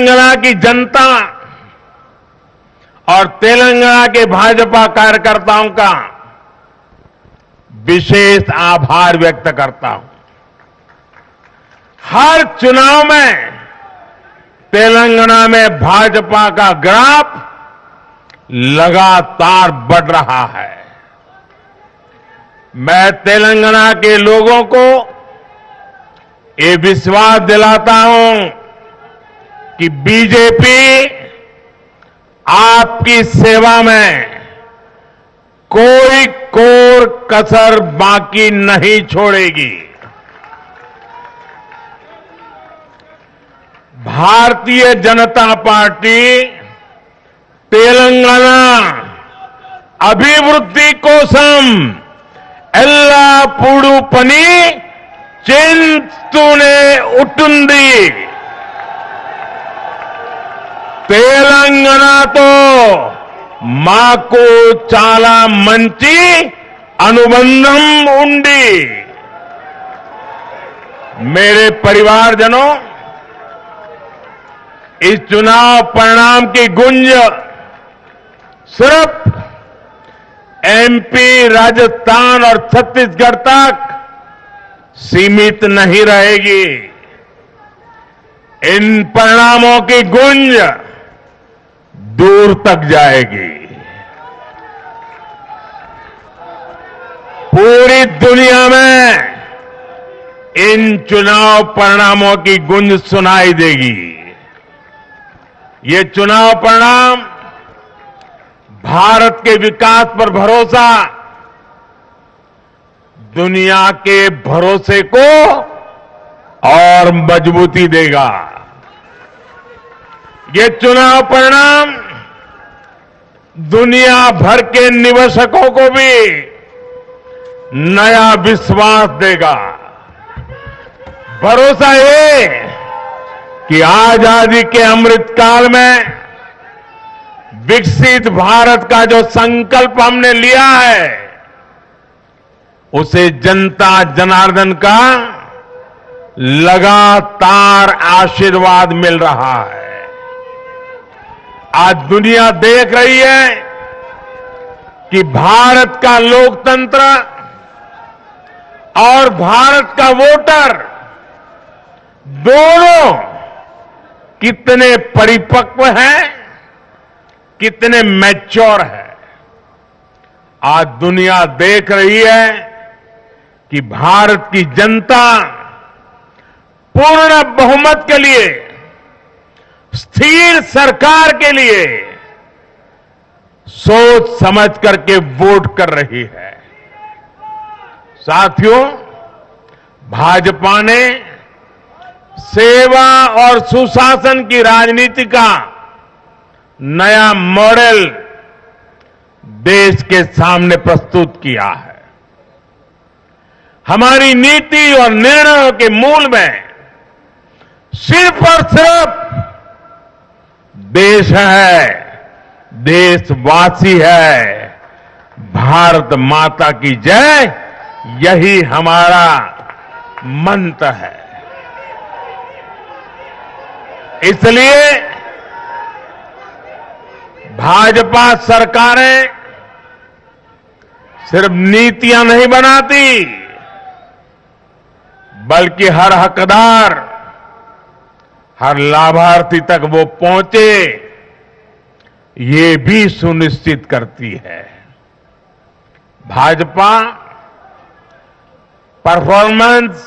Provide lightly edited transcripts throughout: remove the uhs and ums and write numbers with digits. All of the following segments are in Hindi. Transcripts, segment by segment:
तेलंगाना की जनता और तेलंगाना के भाजपा कार्यकर्ताओं का विशेष आभार व्यक्त करता हूं। हर चुनाव में तेलंगाना में भाजपा का ग्राफ लगातार बढ़ रहा है। मैं तेलंगाना के लोगों को ये विश्वास दिलाता हूं कि बीजेपी आपकी सेवा में कोई कोर कसर बाकी नहीं छोड़ेगी। भारतीय जनता पार्टी तेलंगाना अभिवृद्धि कोसम एल्लापूडू पनी చేస్తూనే ఉంటుంది। తెలంగాణతో మాకు చాలా మంచి అనుబంధం ఉంది। मेरे परिवारजनों, इस चुनाव परिणाम की गूंज सिर्फ एमपी, राजस्थान और छत्तीसगढ़ तक सीमित नहीं रहेगी। इन परिणामों की गूंज दूर तक जाएगी। पूरी दुनिया में इन चुनाव परिणामों की गूंज सुनाई देगी। ये चुनाव परिणाम भारत के विकास पर भरोसा, दुनिया के भरोसे को और मजबूती देगा। ये चुनाव परिणाम दुनिया भर के निवेशकों को भी नया विश्वास देगा। भरोसा ये कि आजादी के अमृत काल में विकसित भारत का जो संकल्प हमने लिया है, उसे जनता जनार्दन का लगातार आशीर्वाद मिल रहा है। आज दुनिया देख रही है कि भारत का लोकतंत्र और भारत का वोटर दोनों कितने परिपक्व हैं, कितने मैच्योर हैं। आज दुनिया देख रही है कि भारत की जनता पूर्ण बहुमत के लिए, स्थिर सरकार के लिए सोच समझ करके वोट कर रही है। साथियों, भाजपा ने सेवा और सुशासन की राजनीति का नया मॉडल देश के सामने प्रस्तुत किया है। हमारी नीति और निर्णयों के मूल में सिर्फ और सिर्फ देश है, देशवासी है, भारत माता की जय, यही हमारा मंत्र है। इसलिए भाजपा सरकारें सिर्फ नीतियां नहीं बनाती, बल्कि हर हकदार, हर लाभार्थी तक वो पहुंचे, ये भी सुनिश्चित करती है। भाजपा परफॉर्मेंस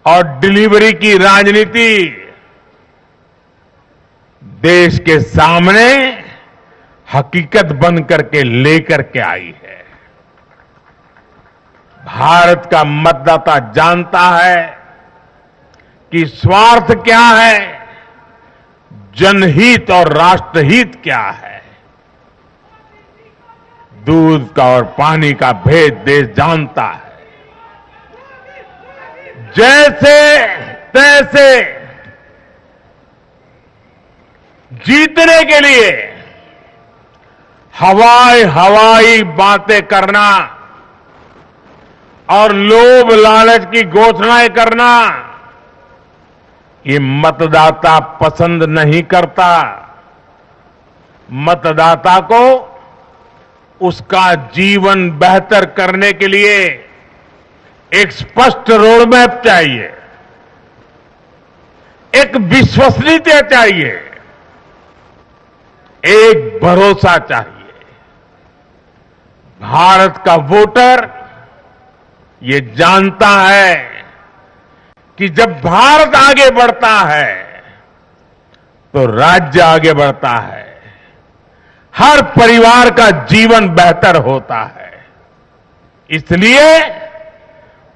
और डिलीवरी की राजनीति देश के सामने हकीकत बन करके लेकर के आई है। भारत का मतदाता जानता है कि स्वार्थ क्या है, जनहित और राष्ट्रहित क्या है। दूध का और पानी का भेद देश जानता है। जैसे तैसे जीतने के लिए हवाई बातें करना और लोभ लालच की घोषणाएं करना, ये मतदाता पसंद नहीं करता। मतदाता को उसका जीवन बेहतर करने के लिए एक स्पष्ट रोडमैप चाहिए, एक विश्वसनीयता चाहिए, एक भरोसा चाहिए। भारत का वोटर ये जानता है कि जब भारत आगे बढ़ता है तो राज्य आगे बढ़ता है, हर परिवार का जीवन बेहतर होता है। इसलिए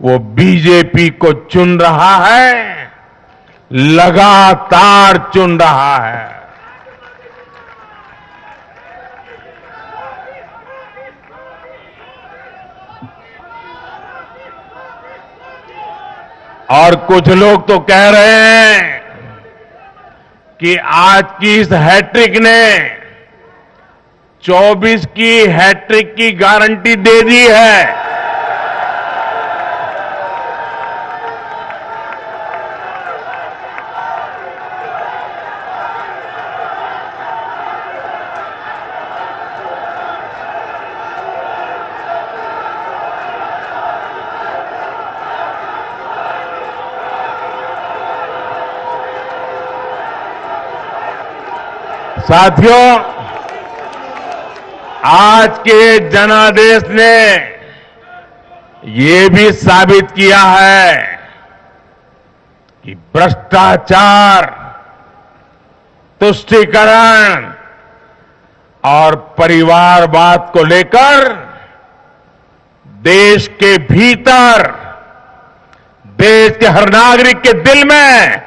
वो बीजेपी को चुन रहा है, लगातार चुन रहा है। और कुछ लोग तो कह रहे हैं कि आज की इस हैट्रिक ने 24 की हैट्रिक की गारंटी दे दी है। साथियों, आज के जनादेश ने ये भी साबित किया है कि भ्रष्टाचार, तुष्टीकरण और परिवारवाद को लेकर देश के भीतर, देश के हर नागरिक के दिल में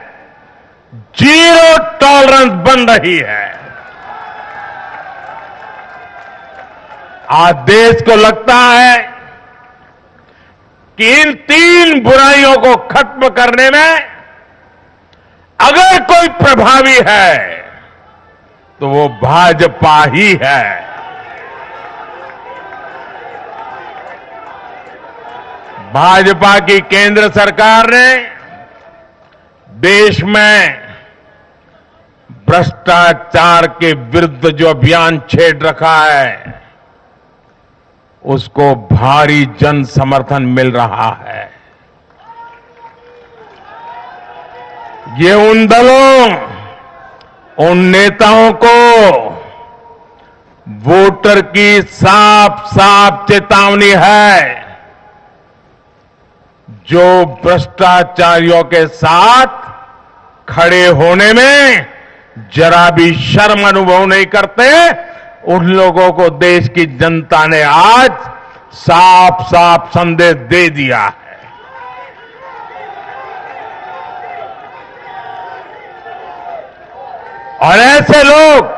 जीरो टॉलरेंस बन रही है। आज देश को लगता है कि इन 3 बुराइयों को खत्म करने में अगर कोई प्रभावी है तो वो भाजपा ही है। भाजपा की केंद्र सरकार ने देश में भ्रष्टाचार के विरुद्ध जो अभियान छेड़ रखा है उसको भारी जन समर्थन मिल रहा है। ये उन दलों, उन नेताओं को वोटर की साफ साफ चेतावनी है जो भ्रष्टाचारियों के साथ खड़े होने में जरा भी शर्म अनुभव नहीं करते। उन लोगों को देश की जनता ने आज साफ साफ संदेश दे दिया है। और ऐसे लोग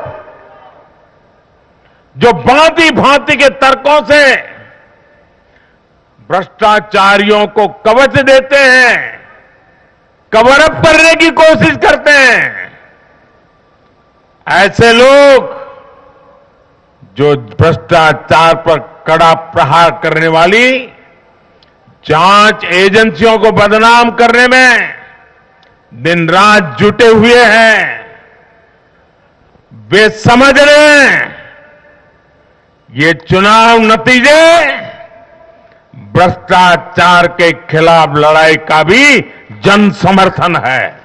जो भांति भांति के तर्कों से भ्रष्टाचारियों को कवच देते हैं, कवर अप करने की कोशिश करते हैं, ऐसे लोग जो भ्रष्टाचार पर कड़ा प्रहार करने वाली जांच एजेंसियों को बदनाम करने में दिन रात जुटे हुए हैं, वे समझ रहे हैं ये चुनाव नतीजे भ्रष्टाचार के खिलाफ लड़ाई का भी जन समर्थन है।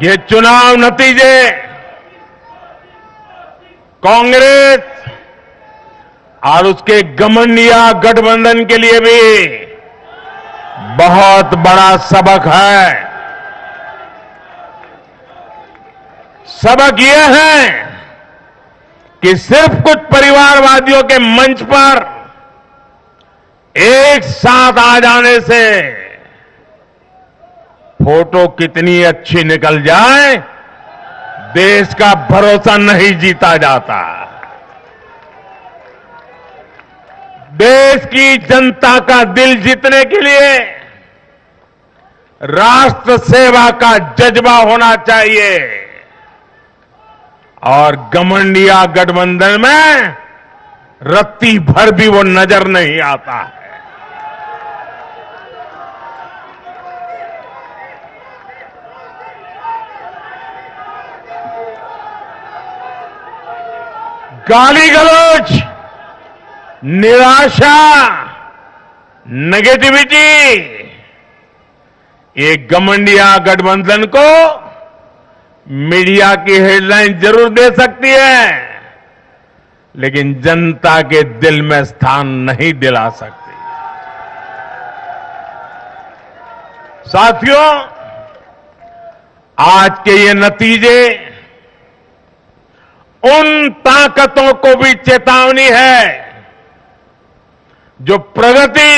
ये चुनाव नतीजे कांग्रेस और उसके घमंडिया गठबंधन के लिए भी बहुत बड़ा सबक है। सबक यह है कि सिर्फ कुछ परिवारवादियों के मंच पर एक साथ आ जाने से फोटो कितनी अच्छी निकल जाए, देश का भरोसा नहीं जीता जाता। देश की जनता का दिल जीतने के लिए राष्ट्र सेवा का जज्बा होना चाहिए और घमंडिया गठबंधन में रत्ती भर भी वो नजर नहीं आता है। गाली गलौज, निराशा, नेगेटिविटी, ये घमंडिया गठबंधन को मीडिया की हेडलाइन जरूर दे सकती है, लेकिन जनता के दिल में स्थान नहीं दिला सकती। साथियों, आज के ये नतीजे उन ताकतों को भी चेतावनी है जो प्रगति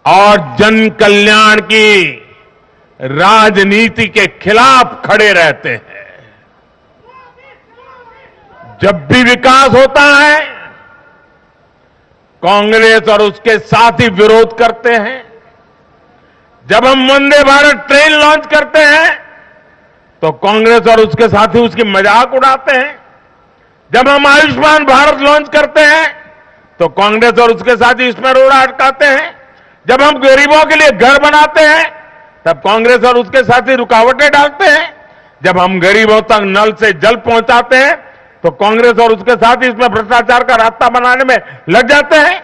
और जन कल्याण की राजनीति के खिलाफ खड़े रहते हैं। जब भी विकास होता है, कांग्रेस और उसके साथी विरोध करते हैं। जब हम वंदे भारत ट्रेन लॉन्च करते हैं तो कांग्रेस और उसके साथी उसकी मजाक उड़ाते हैं। जब हम आयुष्मान भारत लॉन्च करते हैं तो कांग्रेस और उसके साथी इसमें रोड़ा अटकाते हैं। जब हम गरीबों के लिए घर बनाते हैं तब कांग्रेस और उसके साथी रुकावटें डालते हैं। जब हम गरीबों तक नल से जल पहुंचाते हैं तो कांग्रेस और उसके साथी इसमें भ्रष्टाचार का रास्ता बनाने में लग जाते हैं।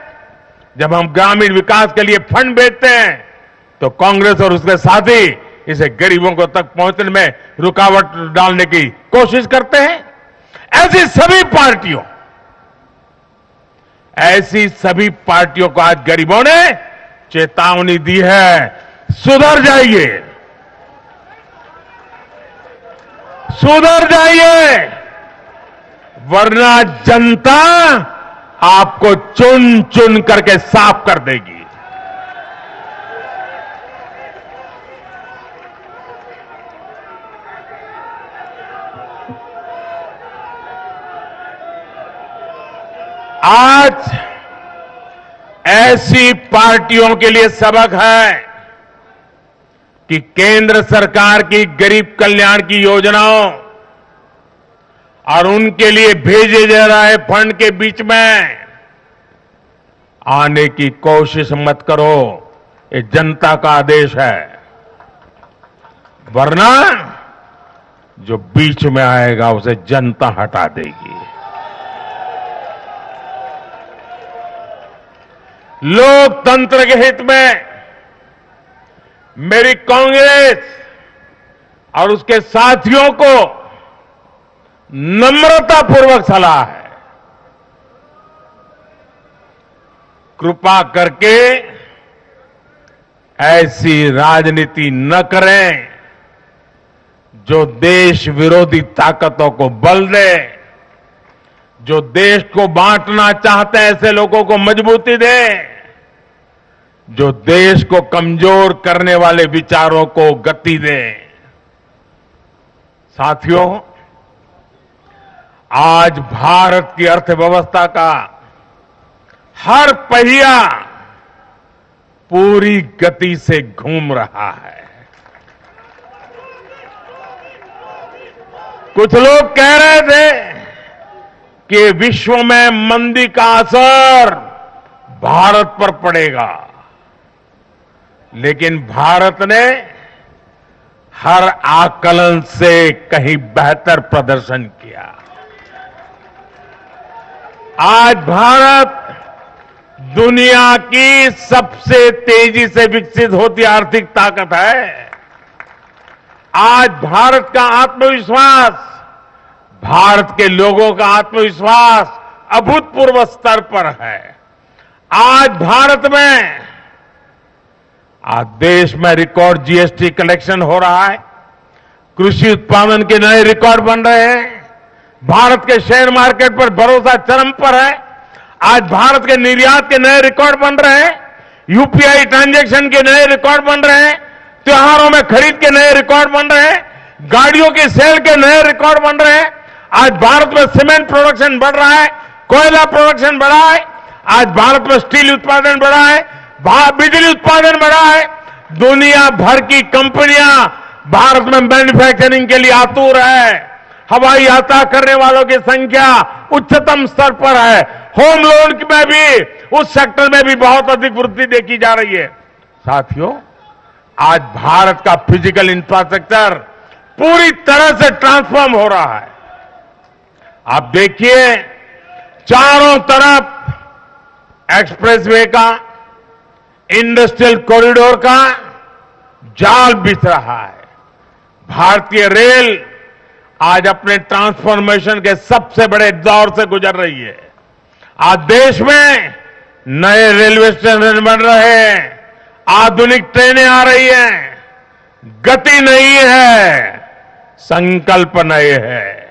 जब हम ग्रामीण विकास के लिए फंड भेजते हैं तो कांग्रेस और उसके साथी इसे गरीबों को तक पहुंचने में रुकावट डालने की कोशिश करते हैं। ऐसी सभी पार्टियों को आज गरीबों ने चेतावनी दी है, सुधर जाइए, सुधर जाइए, वरना जनता आपको चुन चुन करके साफ कर देगी। आज ऐसी पार्टियों के लिए सबक है कि केंद्र सरकार की गरीब कल्याण की योजनाओं और उनके लिए भेजे जा रहे फंड के बीच में आने की कोशिश मत करो। ये जनता का आदेश है, वरना जो बीच में आएगा उसे जनता हटा देगी। लोकतंत्र के हित में मेरी कांग्रेस और उसके साथियों को नम्रतापूर्वक सलाह है, कृपा करके ऐसी राजनीति न करें जो देश विरोधी ताकतों को बल दे, जो देश को बांटना चाहते हैं ऐसे लोगों को मजबूती दे, जो देश को कमजोर करने वाले विचारों को गति दे। साथियों, आज भारत की अर्थव्यवस्था का हर पहिया पूरी गति से घूम रहा है। कुछ लोग कह रहे थे कि विश्व में मंदी का असर भारत पर पड़ेगा, लेकिन भारत ने हर आकलन से कहीं बेहतर प्रदर्शन किया। आज भारत दुनिया की सबसे तेजी से विकसित होती आर्थिक ताकत है। आज भारत का आत्मविश्वास, भारत के लोगों का आत्मविश्वास अभूतपूर्व स्तर पर है। आज भारत में, आज देश में रिकॉर्ड जीएसटी कलेक्शन हो रहा है, कृषि उत्पादन के नए रिकॉर्ड बन रहे हैं, भारत के शेयर मार्केट पर भरोसा चरम पर है। आज भारत के निर्यात के नए रिकॉर्ड बन रहे हैं, यूपीआई ट्रांजैक्शन के नए रिकॉर्ड बन रहे हैं, त्योहारों में खरीद के नए रिकॉर्ड बन रहे हैं, गाड़ियों की सेल के नए रिकॉर्ड बन रहे हैं। आज भारत में सीमेंट प्रोडक्शन बढ़ रहा है, कोयला प्रोडक्शन बढ़ा है, आज भारत में स्टील उत्पादन बढ़ा है, बिजली उत्पादन बढ़ा है। दुनिया भर की कंपनियां भारत में मैन्युफैक्चरिंग के लिए आतुर है। हवाई यात्रा करने वालों की संख्या उच्चतम स्तर पर है। होम लोन में भी, उस सेक्टर में भी बहुत अधिक वृद्धि देखी जा रही है। साथियों, आज भारत का फिजिकल इंफ्रास्ट्रक्चर पूरी तरह से ट्रांसफॉर्म हो रहा है। आप देखिए, चारों तरफ एक्सप्रेसवे का, इंडस्ट्रियल कॉरिडोर का जाल बिछ रहा है। भारतीय रेल आज अपने ट्रांसफॉर्मेशन के सबसे बड़े दौर से गुजर रही है। आज देश में नए रेलवे स्टेशन बन रहे हैं, आधुनिक ट्रेनें आ रही हैं। गति नहीं है, संकल्प नए है।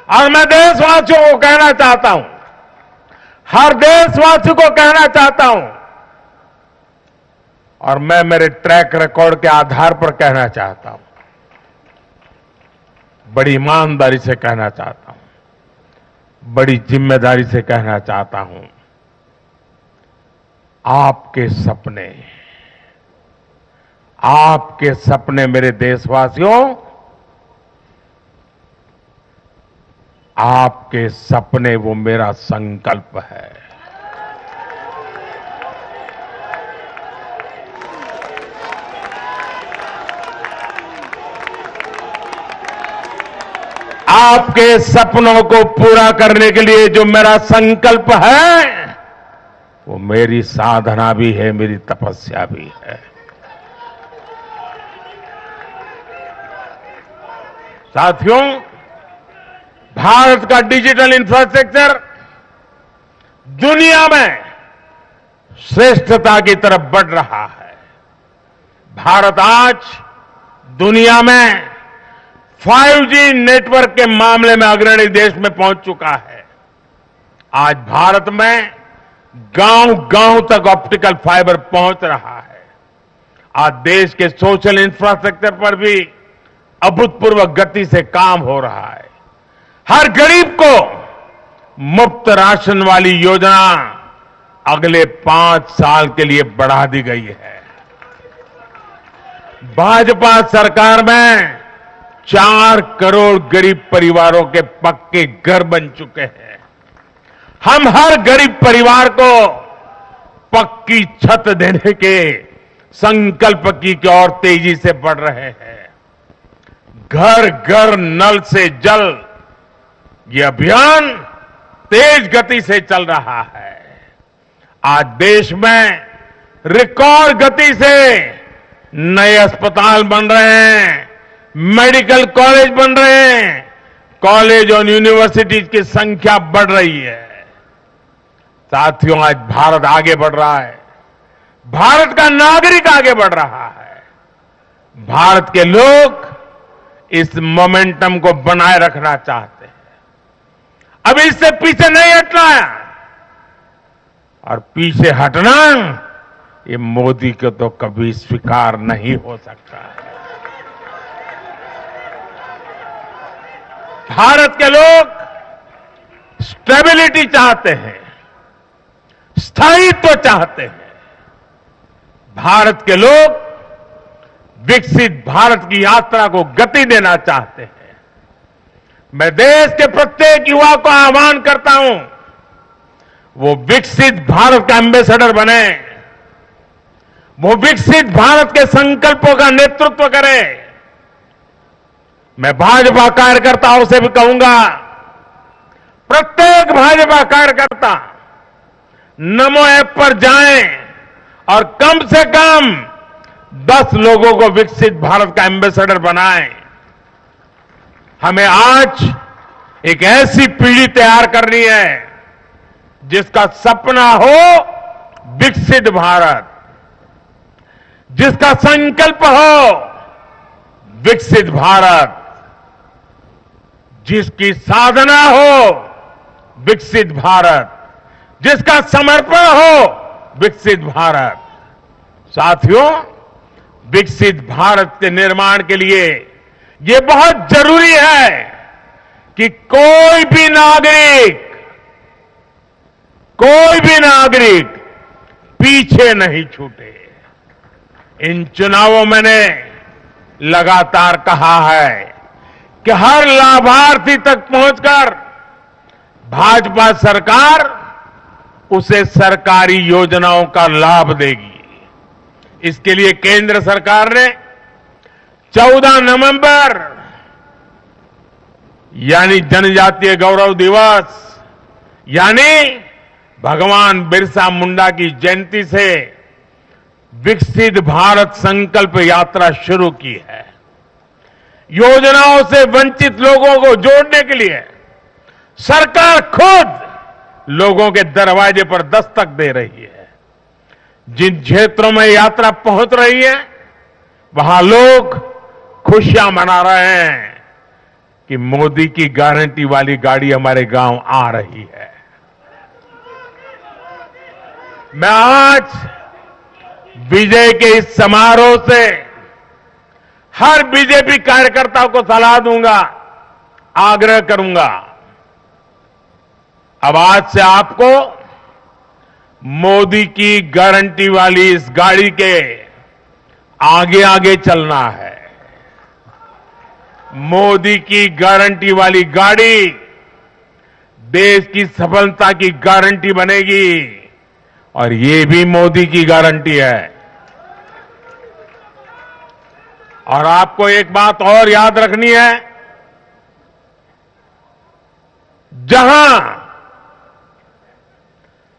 और मैं देशवासियों को कहना चाहता हूं, हर देशवासी को कहना चाहता हूं, और मैं मेरे ट्रैक रिकॉर्ड के आधार पर कहना चाहता हूं, बड़ी ईमानदारी से कहना चाहता हूं, बड़ी जिम्मेदारी से कहना चाहता हूं, आपके सपने मेरे देशवासियों, आपके सपने वो मेरा संकल्प है। आपके सपनों को पूरा करने के लिए जो मेरा संकल्प है, वो मेरी साधना भी है, मेरी तपस्या भी है। साथियों, भारत का डिजिटल इंफ्रास्ट्रक्चर दुनिया में श्रेष्ठता की तरफ बढ़ रहा है। भारत आज दुनिया में 5G नेटवर्क के मामले में अग्रणी देश में पहुंच चुका है। आज भारत में गांव-गांव तक ऑप्टिकल फाइबर पहुंच रहा है। आज देश के सोशल इंफ्रास्ट्रक्चर पर भी अभूतपूर्व गति से काम हो रहा है। हर गरीब को मुफ्त राशन वाली योजना अगले 5 साल के लिए बढ़ा दी गई है। भाजपा सरकार में 4 करोड़ गरीब परिवारों के पक्के घर बन चुके हैं। हम हर गरीब परिवार को पक्की छत देने के संकल्प की ओर तेजी से बढ़ रहे हैं। घर घर नल से जल, ये अभियान तेज गति से चल रहा है। आज देश में रिकॉर्ड गति से नए अस्पताल बन रहे हैं, मेडिकल कॉलेज बन रहे हैं, कॉलेज और यूनिवर्सिटीज की संख्या बढ़ रही है। साथियों, आज भारत आगे बढ़ रहा है, भारत का नागरिक आगे बढ़ रहा है। भारत के लोग इस मोमेंटम को बनाए रखना चाहते हैं। अब इससे पीछे नहीं हटना है, और पीछे हटना ये मोदी को तो कभी स्वीकार नहीं हो सकता है। भारत के लोग स्टेबिलिटी चाहते हैं, स्थायित्व चाहते हैं। भारत के लोग विकसित भारत की यात्रा को गति देना चाहते हैं। मैं देश के प्रत्येक युवा को आह्वान करता हूं, वो विकसित भारत का एम्बेसडर बने, वो विकसित भारत के संकल्पों का नेतृत्व करे। मैं भाजपा कार्यकर्ताओं से भी कहूंगा, प्रत्येक भाजपा कार्यकर्ता नमो ऐप पर जाएं और कम से कम 10 लोगों को विकसित भारत का एम्बेसडर बनाएं। हमें आज एक ऐसी पीढ़ी तैयार करनी है जिसका सपना हो विकसित भारत, जिसका संकल्प हो विकसित भारत, जिसकी साधना हो विकसित भारत, जिसका समर्पण हो विकसित भारत। साथियों, विकसित भारत के निर्माण के लिए ये बहुत जरूरी है कि कोई भी नागरिक पीछे नहीं छूटे। इन चुनावों में मैंने लगातार कहा है कि हर लाभार्थी तक पहुंचकर भाजपा सरकार उसे सरकारी योजनाओं का लाभ देगी। इसके लिए केंद्र सरकार ने 14 नवंबर यानी जनजातीय गौरव दिवस, यानी भगवान बिरसा मुंडा की जयंती से विकसित भारत संकल्प यात्रा शुरू की है। योजनाओं से वंचित लोगों को जोड़ने के लिए सरकार खुद लोगों के दरवाजे पर दस्तक दे रही है। जिन क्षेत्रों में यात्रा पहुंच रही है, वहां लोग खुशियां मना रहे हैं कि मोदी की गारंटी वाली गाड़ी हमारे गांव आ रही है। मैं आज विजय के इस समारोह से हर बीजेपी कार्यकर्ता को सलाह दूंगा, आग्रह करूंगा, अब आज से आपको मोदी की गारंटी वाली इस गाड़ी के आगे आगे चलना है। मोदी की गारंटी वाली गाड़ी देश की सफलता की गारंटी बनेगी और ये भी मोदी की गारंटी है। और आपको एक बात और याद रखनी है,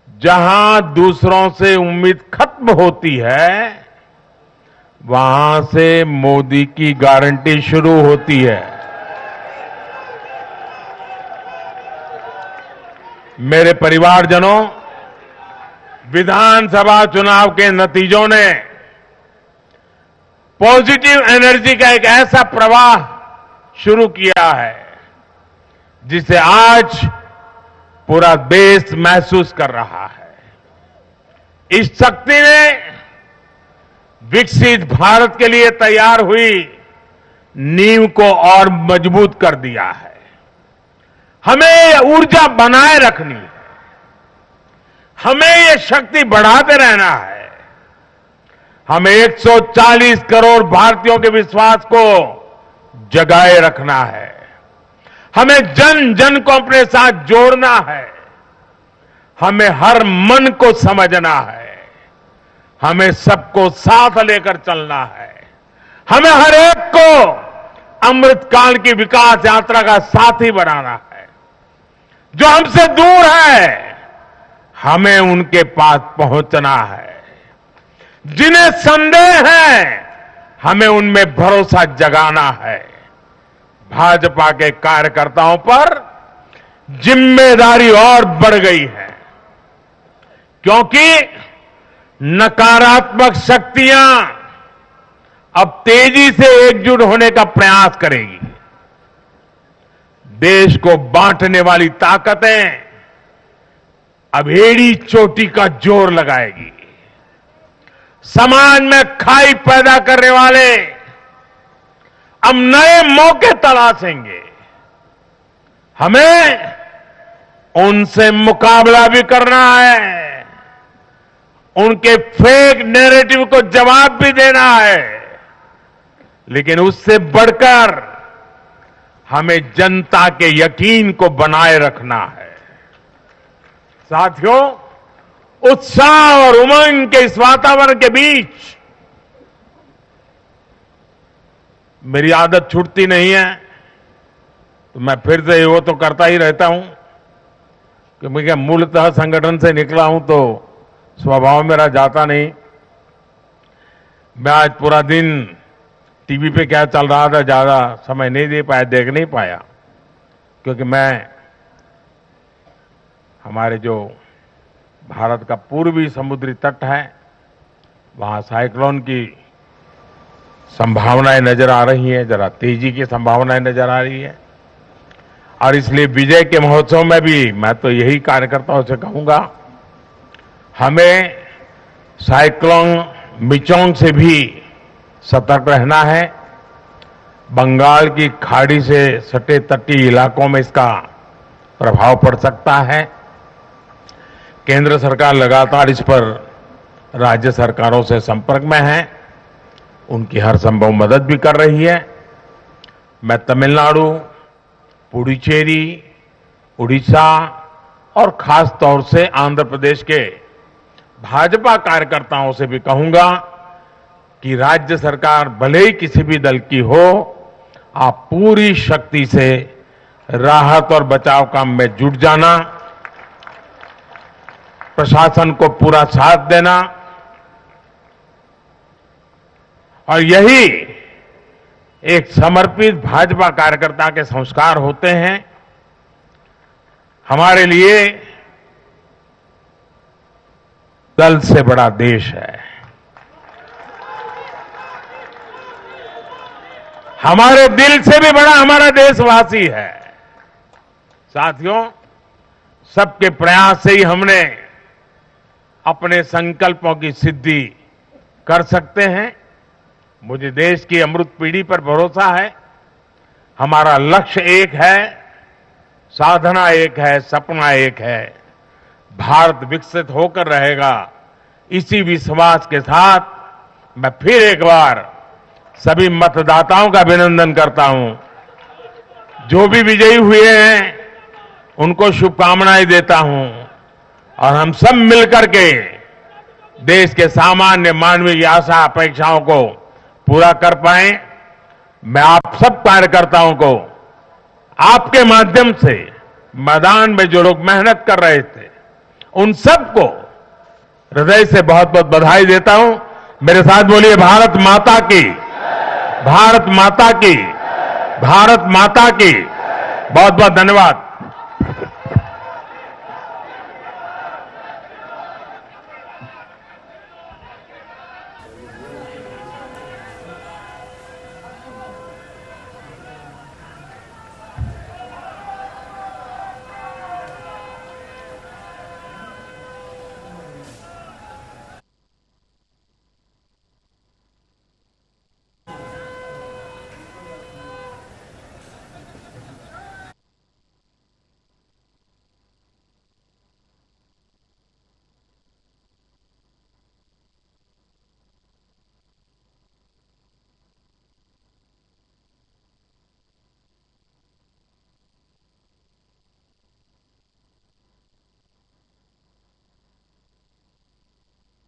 जहां दूसरों से उम्मीद खत्म होती है, वहां से मोदी की गारंटी शुरू होती है। मेरे परिवारजनों, विधानसभा चुनाव के नतीजों ने पॉजिटिव एनर्जी का एक ऐसा प्रवाह शुरू किया है जिसे आज पूरा देश महसूस कर रहा है। इस शक्ति ने विकसित भारत के लिए तैयार हुई नींव को और मजबूत कर दिया है। हमें ये ऊर्जा बनाए रखनी है, हमें ये शक्ति बढ़ाते रहना है। हमें 140 करोड़ भारतीयों के विश्वास को जगाए रखना है। हमें जन जन को अपने साथ जोड़ना है। हमें हर मन को समझना है। हमें सबको साथ लेकर चलना है। हमें हर एक को अमृतकाल की विकास यात्रा का साथी बनाना है। जो हमसे दूर है, हमें उनके पास पहुंचना है। जिन्हें संदेह है, हमें उनमें भरोसा जगाना है। भाजपा के कार्यकर्ताओं पर जिम्मेदारी और बढ़ गई है, क्योंकि नकारात्मक शक्तियां अब तेजी से एकजुट होने का प्रयास करेगी। देश को बांटने वाली ताकतें अब एड़ी चोटी का जोर लगाएगी। समाज में खाई पैदा करने वाले अब नए मौके तलाशेंगे। हमें उनसे मुकाबला भी करना है, उनके फेक नैरेटिव को जवाब भी देना है, लेकिन उससे बढ़कर हमें जनता के यकीन को बनाए रखना है। साथियों, उत्साह और उमंग के इस वातावरण के बीच मेरी आदत छूटती नहीं है, तो मैं फिर से वो तो करता ही रहता हूं कि मैं मूलतः संगठन से निकला हूं तो स्वभाव मेरा जाता नहीं। मैं आज पूरा दिन टीवी पे क्या चल रहा था ज्यादा समय नहीं दे पाया, देख नहीं पाया, क्योंकि मैं हमारे जो भारत का पूर्वी समुद्री तट है, वहां साइक्लोन की संभावनाएं नजर आ रही हैं, जरा तेजी की संभावनाएं नजर आ रही है। और इसलिए विजय के महोत्सव में भी मैं तो यही कार्यकर्ताओं से कहूंगा, हमें साइक्लोन मिचोंग से भी सतर्क रहना है। बंगाल की खाड़ी से सटे तटीय इलाकों में इसका प्रभाव पड़ सकता है। केंद्र सरकार लगातार इस पर राज्य सरकारों से संपर्क में है, उनकी हर संभव मदद भी कर रही है। मैं तमिलनाडु, पुडुचेरी, उड़ीसा और खास तौर से आंध्र प्रदेश के भाजपा कार्यकर्ताओं से भी कहूंगा कि राज्य सरकार भले ही किसी भी दल की हो, आप पूरी शक्ति से राहत और बचाव काम में जुट जाना, प्रशासन को पूरा साथ देना, और यही एक समर्पित भाजपा कार्यकर्ता के संस्कार होते हैं। हमारे लिए दल से बड़ा देश है। हमारे दिल से भी बड़ा हमारा देशवासी है। साथियों, सबके प्रयास से ही हमने अपने संकल्पों की सिद्धि कर सकते हैं। मुझे देश की अमृत पीढ़ी पर भरोसा है। हमारा लक्ष्य एक है, साधना एक है, सपना एक है। भारत विकसित होकर रहेगा। इसी विश्वास के साथ मैं फिर एक बार सभी मतदाताओं का अभिनंदन करता हूं। जो भी विजयी हुए हैं उनको शुभकामनाएं देता हूं, और हम सब मिलकर के देश के सामान्य मानवीय की आशा अपेक्षाओं को पूरा कर पाए। मैं आप सब कार्यकर्ताओं को आपके माध्यम से मैदान में जो लोग मेहनत कर रहे थे उन सबको हृदय से बहुत बहुत बधाई देता हूं। मेरे साथ बोलिए भारत माता की, भारत माता की, भारत माता की। बहुत बहुत धन्यवाद।